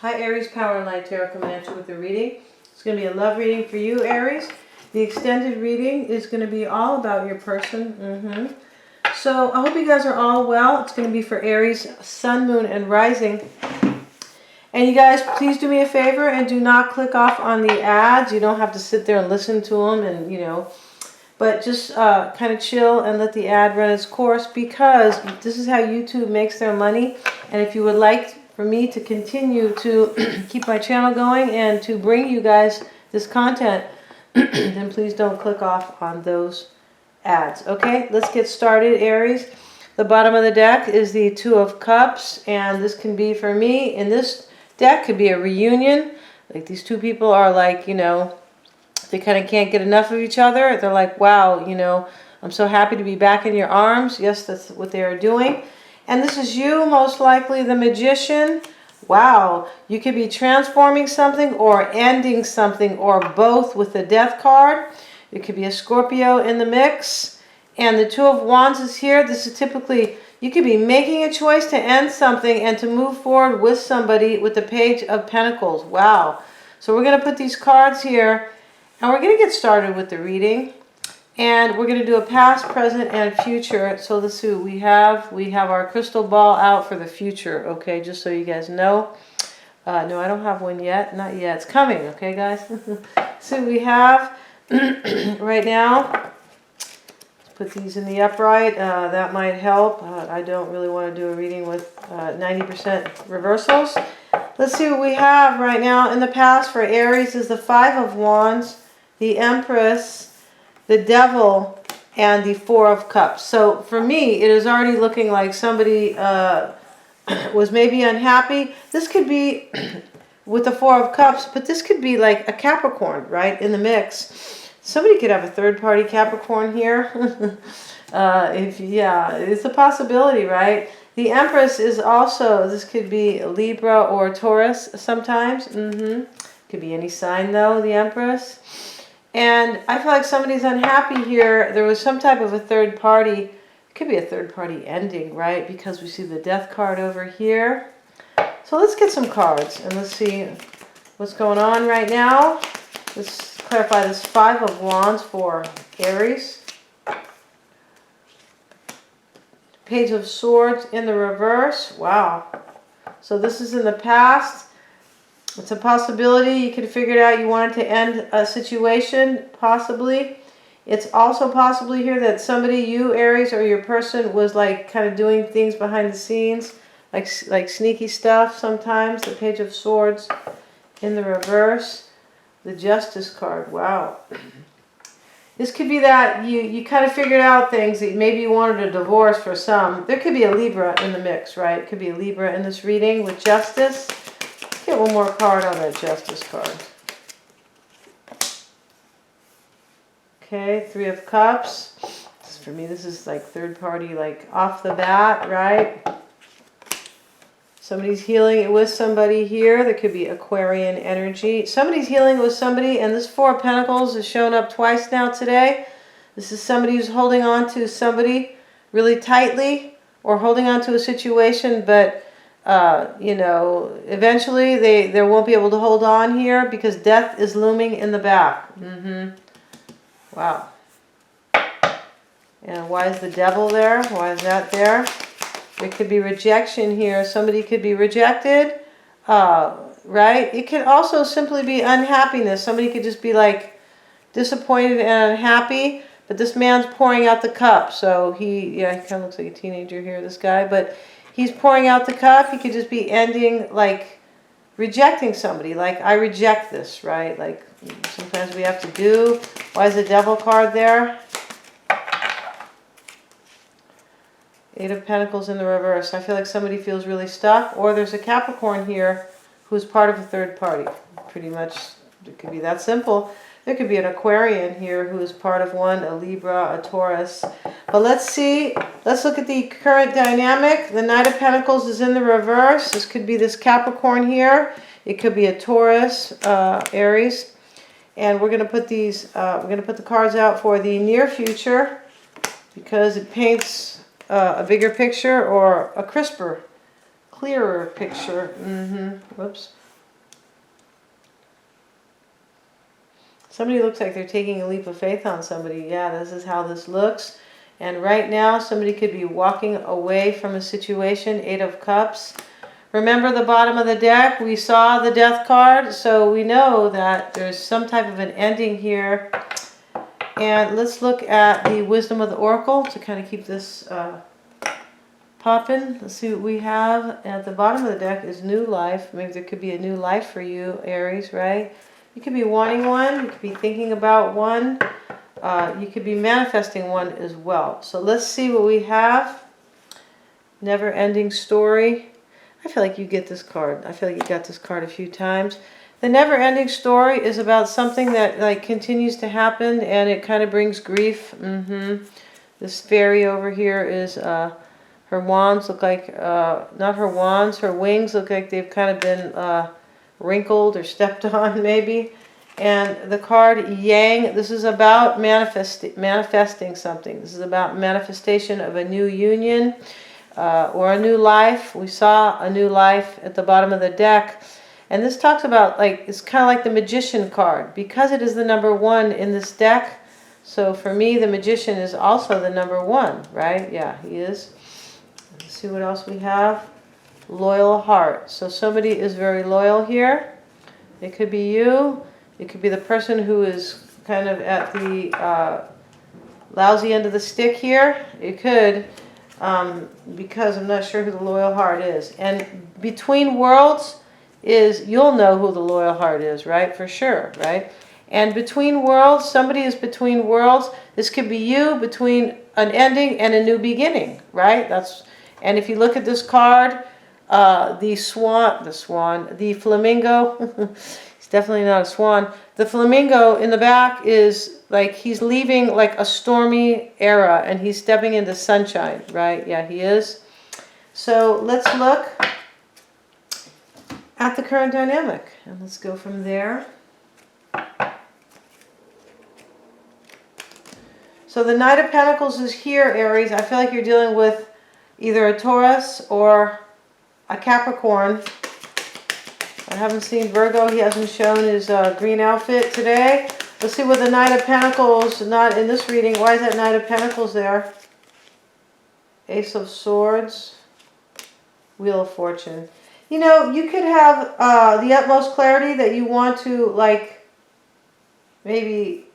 Hi Aries, Power and Light Tarot coming at you with a reading. It's going to be a love reading for you, Aries. The extended reading is going to be all about your person. So I hope you guys are all well. It's going to be for Aries, Sun, Moon, and Rising. And you guys, please do me a favor and do not click off on the ads. You don't have to sit there and listen to them and, you know, but just kind of chill and let the ad run its course, because this is how YouTube makes their money. And if you would like for me to continue to keep my channel going and to bring you guys this content, then please don't click off on those ads. Okay, let's get started, Aries. The bottom of the deck is the Two of Cups, and this can be for me. In this deck could be a reunion. Like these two people are like, you know, they kind of can't get enough of each other. They're like, wow, you know, I'm so happy to be back in your arms. Yes, that's what they are doing. And this is you, most likely the Magician. Wow, you could be transforming something or ending something, or both, with the Death card. It could be a Scorpio in the mix. And the Two of Wands is here. This is typically, you could be making a choice to end something and to move forward with somebody with the Page of Pentacles. Wow. So we're going to put these cards here, and we're going to get started with the reading. And we're going to do a past, present, and future. So let's see what we have. We have our crystal ball out for the future, okay, just so you guys know. No, I don't have one yet. Not yet. It's coming, okay, guys? So we have right now. Let's put these in the upright. That might help. I don't really want to do a reading with 90% reversals. Let's see what we have right now. In the past for Aries is the Five of Wands, the Empress, the Devil, and the Four of Cups. So for me, it is already looking like somebody was maybe unhappy. This could be with the Four of Cups, but this could be like a Capricorn, right, in the mix. Somebody could have a third-party Capricorn here. Yeah, it's a possibility, right? The Empress is also, this could be Libra or Taurus sometimes. Could be any sign, though, the Empress. And I feel like somebody's unhappy here. There was some type of a third party. It could be a third party ending, right? Because we see the Death card over here. So let's get some cards and let's see what's going on right now. Let's clarify this Five of Wands for Aries. Page of Swords in the reverse. Wow. So this is in the past. It's a possibility. You could figure it out. You wanted to end a situation, possibly. It's also possibly here that somebody, you Aries, or your person was like kind of doing things behind the scenes, like sneaky stuff sometimes. The Page of Swords in the reverse. The Justice card. Wow. This could be that you kind of figured out things that maybe you wanted a divorce for some. There could be a Libra in the mix, right? It could be a Libra in this reading with Justice. Get one more card on that Justice card. Okay, Three of Cups. For me, this is like third party, like off the bat, right? Somebody's healing it with somebody here. There could be Aquarian energy. Somebody's healing with somebody, and this Four of Pentacles has shown up twice now today. This is somebody who's holding on to somebody really tightly, or holding on to a situation, but you know, eventually they won't be able to hold on here because death is looming in the back. Wow. And why is the Devil there? Why is that there? There could be rejection here. Somebody could be rejected, right? It could also simply be unhappiness. Somebody could just be like disappointed and unhappy, but this man's pouring out the cup. So he kind of looks like a teenager here, this guy, but he's pouring out the cup. He could just be ending, like, rejecting somebody. Like, I reject this, right? Like, sometimes we have to do. Why is the Devil card there? Eight of Pentacles in the reverse. I feel like somebody feels really stuck. Or there's a Capricorn here who's part of a third party. Pretty much, it could be that simple. There could be an Aquarian here who is part of one, a Libra, a Taurus. But let's see. Let's look at the current dynamic. The Knight of Pentacles is in the reverse. This could be this Capricorn here. It could be a Taurus, Aries. And we're going to put these, we're going to put the cards out for the near future because it paints a bigger picture or a crisper, clearer picture. Whoops. Somebody looks like they're taking a leap of faith on somebody. Yeah, this is how this looks. And right now, somebody could be walking away from a situation. 8 of Cups. Remember the bottom of the deck? We saw the Death card. So we know that there's some type of an ending here. And let's look at the Wisdom of the Oracle to kind of keep this popping. Let's see what we have. At the bottom of the deck is new life. Maybe there could be a new life for you, Aries, right? You could be wanting one. You could be thinking about one. You could be manifesting one as well. So let's see what we have. Never-ending story. I feel like you get this card. I feel like you got this card a few times. The never-ending story is about something that like continues to happen, and it kind of brings grief. This fairy over here is her wands look like not her wands. Her wings look like they've kind of been wrinkled or stepped on, maybe. And the card Yang, this is about manifesting something. This is about manifestation of a new union or a new life. We saw a new life at the bottom of the deck. And this talks about, like, it's kind of like the Magician card. Because it is the number 1 in this deck, so for me, the Magician is also the number 1, right? Yeah, he is. Let's see what else we have. Loyal heart. So somebody is very loyal here. It could be you. It could be the person who is kind of at the lousy end of the stick here. It could, because I'm not sure who the loyal heart is. And between worlds is, you'll know who the loyal heart is, right? For sure, right? And between worlds, somebody is between worlds. This could be you between an ending and a new beginning, right? And if you look at this card, the flamingo, he's definitely not a swan. The flamingo in the back is like he's leaving like a stormy era and he's stepping into sunshine, right? Yeah, he is. So let's look at the current dynamic and let's go from there. So the Knight of Pentacles is here, Aries. I feel like you're dealing with either a Taurus or a Capricorn. I haven't seen Virgo. He hasn't shown his green outfit today. Let's see what the Knight of Pentacles, not in this reading. Why is that Knight of Pentacles there? Ace of Swords. Wheel of Fortune. You know, you could have the utmost clarity that you want to, like, maybe...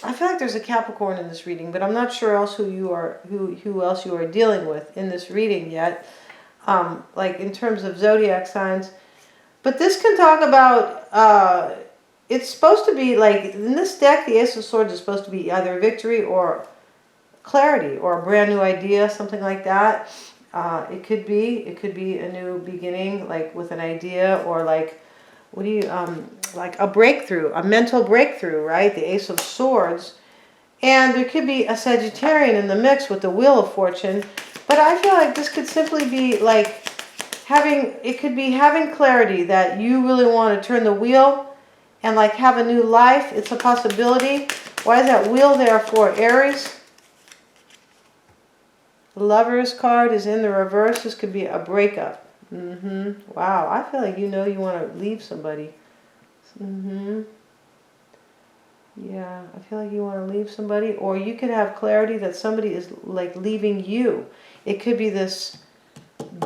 I feel like there's a Capricorn in this reading, but I'm not sure else who else you are dealing with in this reading yet. Like in terms of zodiac signs. But this can talk about, it's supposed to be like, in this deck, the Ace of Swords is supposed to be either victory or clarity or a brand new idea, something like that. It could be a new beginning, like with an idea or like, like a breakthrough, a mental breakthrough, right? The Ace of Swords. And there could be a Sagittarian in the mix with the Wheel of Fortune. But I feel like this could simply be like having clarity that you really want to turn the wheel and like have a new life. It's a possibility. Why is that wheel there for Aries? The Lovers card is in the reverse. This could be a breakup. Wow, I feel like you want to leave somebody. Yeah, I feel like you want to leave somebody, or you could have clarity that somebody is like leaving you. It could be this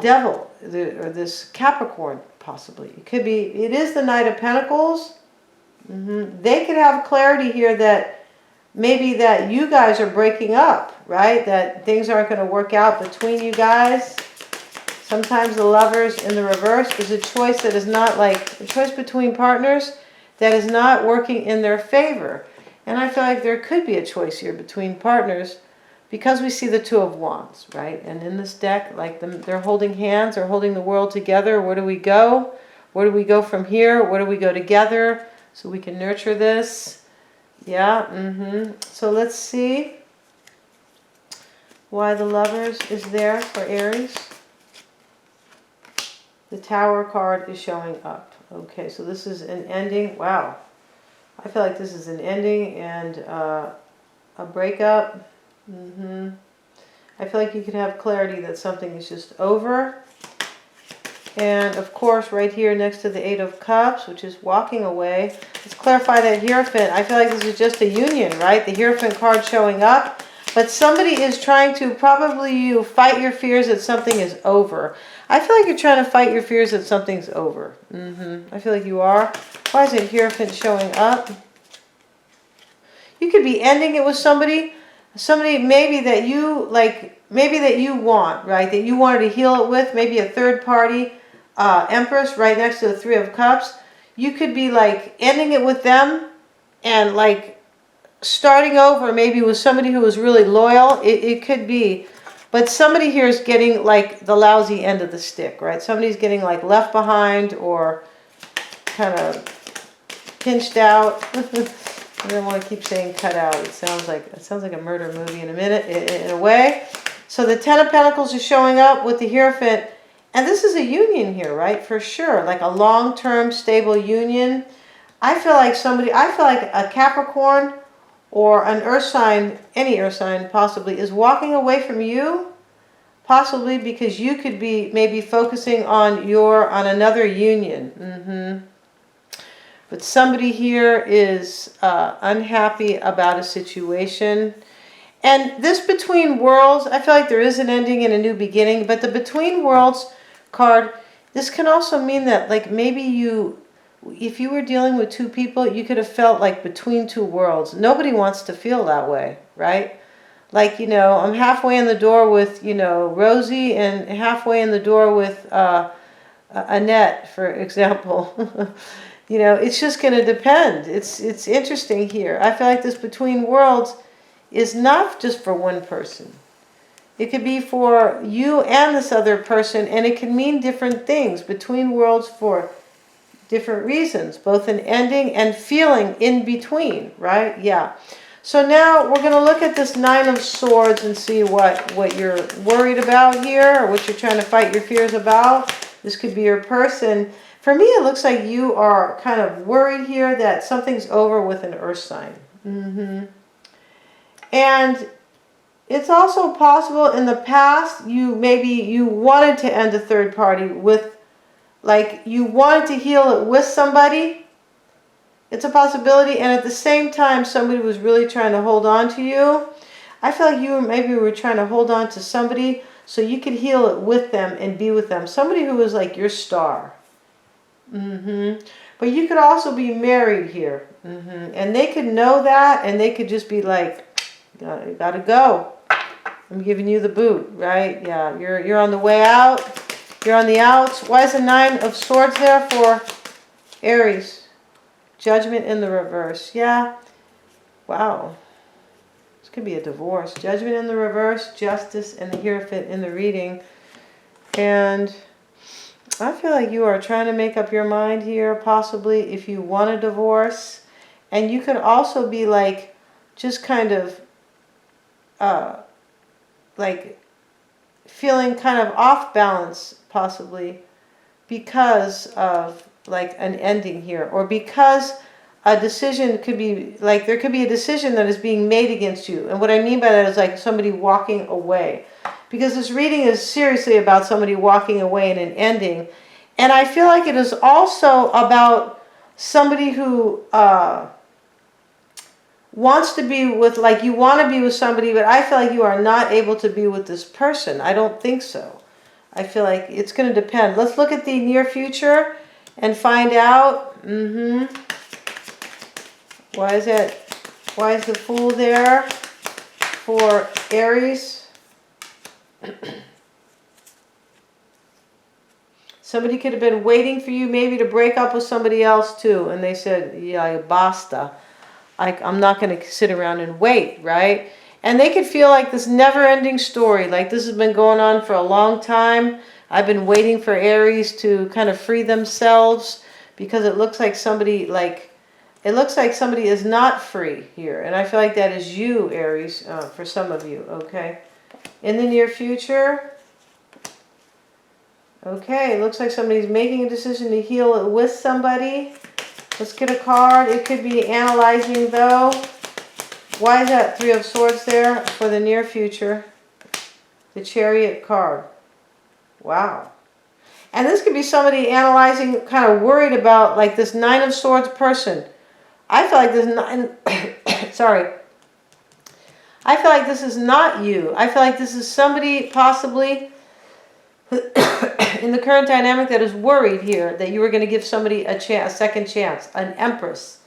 devil or this Capricorn, possibly. It is the Knight of Pentacles. They could have clarity here that maybe that you guys are breaking up, right? That things aren't going to work out between you guys. Sometimes the Lovers in the reverse is a choice that is not like a choice between partners that is not working in their favor. And I feel like there could be a choice here between partners because we see the Two of Wands, right? And in this deck, like they're holding hands or holding the world together. Where do we go? Where do we go from here? Where do we go together so we can nurture this? Yeah, So let's see why the Lovers is there for Aries. The Tower card is showing up. Okay, so this is an ending. Wow. I feel like this is an ending and a breakup. I feel like you could have clarity that something is just over. And of course, right here next to the Eight of Cups, which is walking away. Let's clarify that Hierophant. I feel like this is just a union, right? The Hierophant card showing up. But somebody is trying to, probably you, fight your fears that something is over. I feel like you're trying to fight your fears that something's over. I feel like you are. Why is it Hierophant showing up? You could be ending it with somebody. Somebody maybe that you, like, maybe that you want, right? That you wanted to heal it with. Maybe a third party. Empress right next to the Three of Cups. You could be like ending it with them and like starting over maybe with somebody who is really loyal. It could be. But somebody here is getting like the lousy end of the stick, right? Somebody's getting like left behind or kind of pinched out. I don't want to keep saying cut out. It sounds like a murder movie in a minute, in a way. So the Ten of Pentacles is showing up with the Hierophant. And this is a union here, right? For sure. Like a long-term, stable union. I feel like a Capricorn or an earth sign, any earth sign possibly, is walking away from you. Possibly because you could be maybe focusing on another union. But somebody here is unhappy about a situation. And this Between Worlds, I feel like there is an ending and a new beginning. But the Between Worlds card, this can also mean that like maybe if you were dealing with two people, you could have felt like between two worlds. Nobody wants to feel that way, right? Like, I'm halfway in the door with, Rosie and halfway in the door with Annette, for example. It's just going to depend. It's interesting here. I feel like this Between Worlds is not just for one person. It could be for you and this other person, and it can mean different things. Between worlds for different reasons, both an ending and feeling in between, right? Yeah. So now we're going to look at this Nine of Swords and see what you're worried about here, or what you're trying to fight your fears about. This could be your person. For me, it looks like you are kind of worried here that something's over with an earth sign. And it's also possible in the past you wanted to end a third party with, like, you wanted to heal it with somebody. It's a possibility, and at the same time somebody was really trying to hold on to you. I feel like you maybe were trying to hold on to somebody so you could heal it with them and be with them. Somebody who was like your star. But you could also be married here. And they could know that, and they could just be like, you gotta go. I'm giving you the boot, right? Yeah, you're on the way out. You're on the outs. Why is the Nine of Swords there for Aries? Judgment in the reverse. Yeah. Wow. This could be a divorce. Judgment in the reverse. Justice and the Hierophant in the reading. And I feel like you are trying to make up your mind here, possibly, if you want a divorce. And you could also be like, just kind of, like feeling kind of off balance, possibly, because of like an ending here, or because a decision could be, like, there could be a decision that is being made against you. And what I mean by that is like somebody walking away, because this reading is seriously about somebody walking away and an ending. And I feel like it is also about somebody who wants to be with, like, you want to be with somebody, but I feel like you are not able to be with this person. I don't think so. I feel like it's going to depend. Let's look at the near future and find out. Why is the Fool there for Aries? Somebody could have been waiting for you maybe to break up with somebody else too, and they said, yeah, basta. I'm not going to sit around and wait, right? And they could feel like this never-ending story, like this has been going on for a long time. I've been waiting for Aries to kind of free themselves, because it looks like somebody, is not free here. And I feel like that is you, Aries, for some of you, okay? In the near future, okay, it looks like somebody's making a decision to heal it with somebody. Let's get a card. It could be analyzing, though. Why is that Three of Swords there for the near future? The Chariot card. Wow. And this could be somebody analyzing, kind of worried about like this Nine of Swords person. I feel like this sorry. I feel like this is not you. I feel like this is somebody possibly in the current dynamic that is worried here that you were going to give somebody a second chance. An Empress.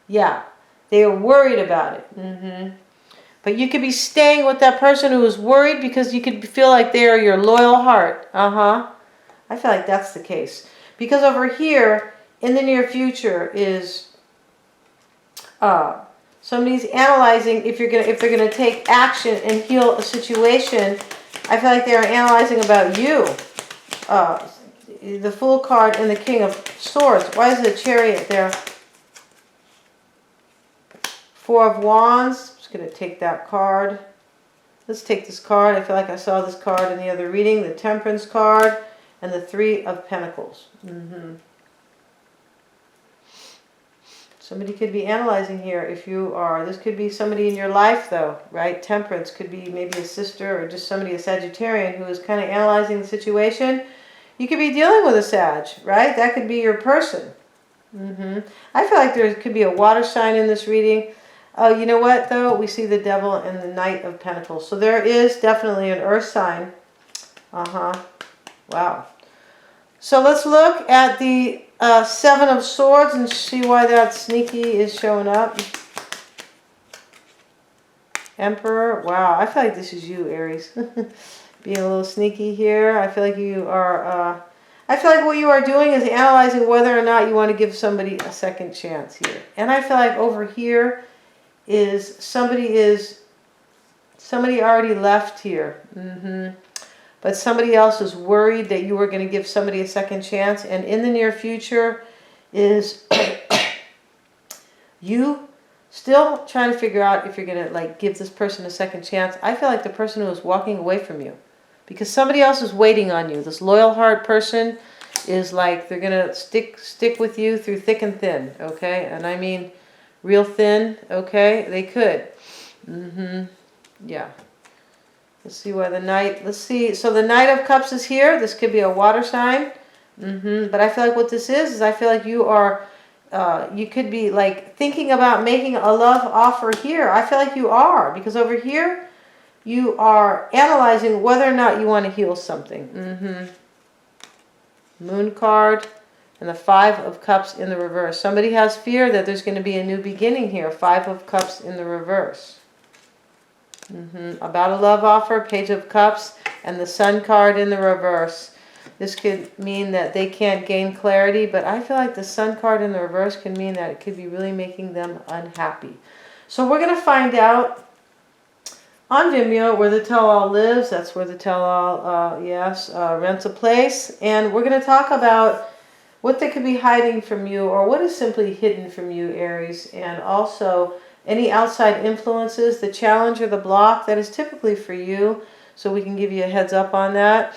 Yeah. They are worried about it. But you could be staying with that person who is worried because you could feel like they are your loyal heart. I feel like that's the case. Because over here, in the near future, is somebody's analyzing if they're gonna take action and heal a situation. I feel like they are analyzing about you. The Fool card and the King of Swords. Why is the Chariot there? Four of Wands. I'm just gonna take that card. Let's take this card. I feel like I saw this card in the other reading. The Temperance card and the Three of Pentacles. Somebody could be analyzing here if you are. This could be somebody in your life though, right? Temperance could be maybe a sister or just somebody, a Sagittarian, who is kind of analyzing the situation. You could be dealing with a Sag, right? That could be your person. I feel like there could be a water sign in this reading. Oh, you know what though? We see the Devil and the Knight of Pentacles. So there is definitely an earth sign. Wow. So let's look at the Seven of Swords and see why that sneaky is showing up. Emperor. Wow, I feel like this is you, Aries. Being a little sneaky here. I feel like you are... I feel like what you are doing is analyzing whether or not you want to give somebody a second chance here. And I feel like over here is somebody already left here. But somebody else is worried that you were going to give somebody a second chance. And in the near future is you still trying to figure out if you're going to like give this person a second chance. I feel like the person who is walking away from you. Because somebody else is waiting on you. This loyal heart person is like they're going to stick with you through thick and thin. Okay? And I mean real thin. Okay? They could. Yeah. Let's see why the Knight, let's see. So the Knight of Cups is here. This could be a water sign. But I feel like what this is I feel like you are, you could be like thinking about making a love offer here. I feel like you are. Because over here, you are analyzing whether or not you want to heal something. Moon card and the Five of Cups in the reverse. Somebody has fear that there's going to be a new beginning here. Five of Cups in the reverse. About a love offer, Page of Cups, and the Sun card in the reverse. This could mean that they can't gain clarity, but I feel like the Sun card in the reverse can mean that it could be really making them unhappy. So we're going to find out on Vimeo where the tell-all lives. That's where the tell-all, rents a place. And we're going to talk about what they could be hiding from you or what is simply hidden from you, Aries, and also any outside influences, the challenge or the block that is typically for you, so we can give you a heads up on that.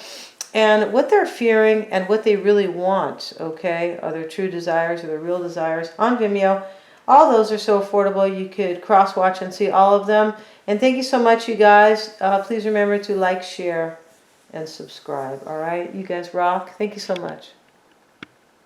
And what they're fearing and what they really want, okay? Are their true desires or their real desires on Vimeo. All those are so affordable. You could cross-watch and see all of them. And thank you so much, you guys. Please remember to like, share, and subscribe, all right? You guys rock. Thank you so much.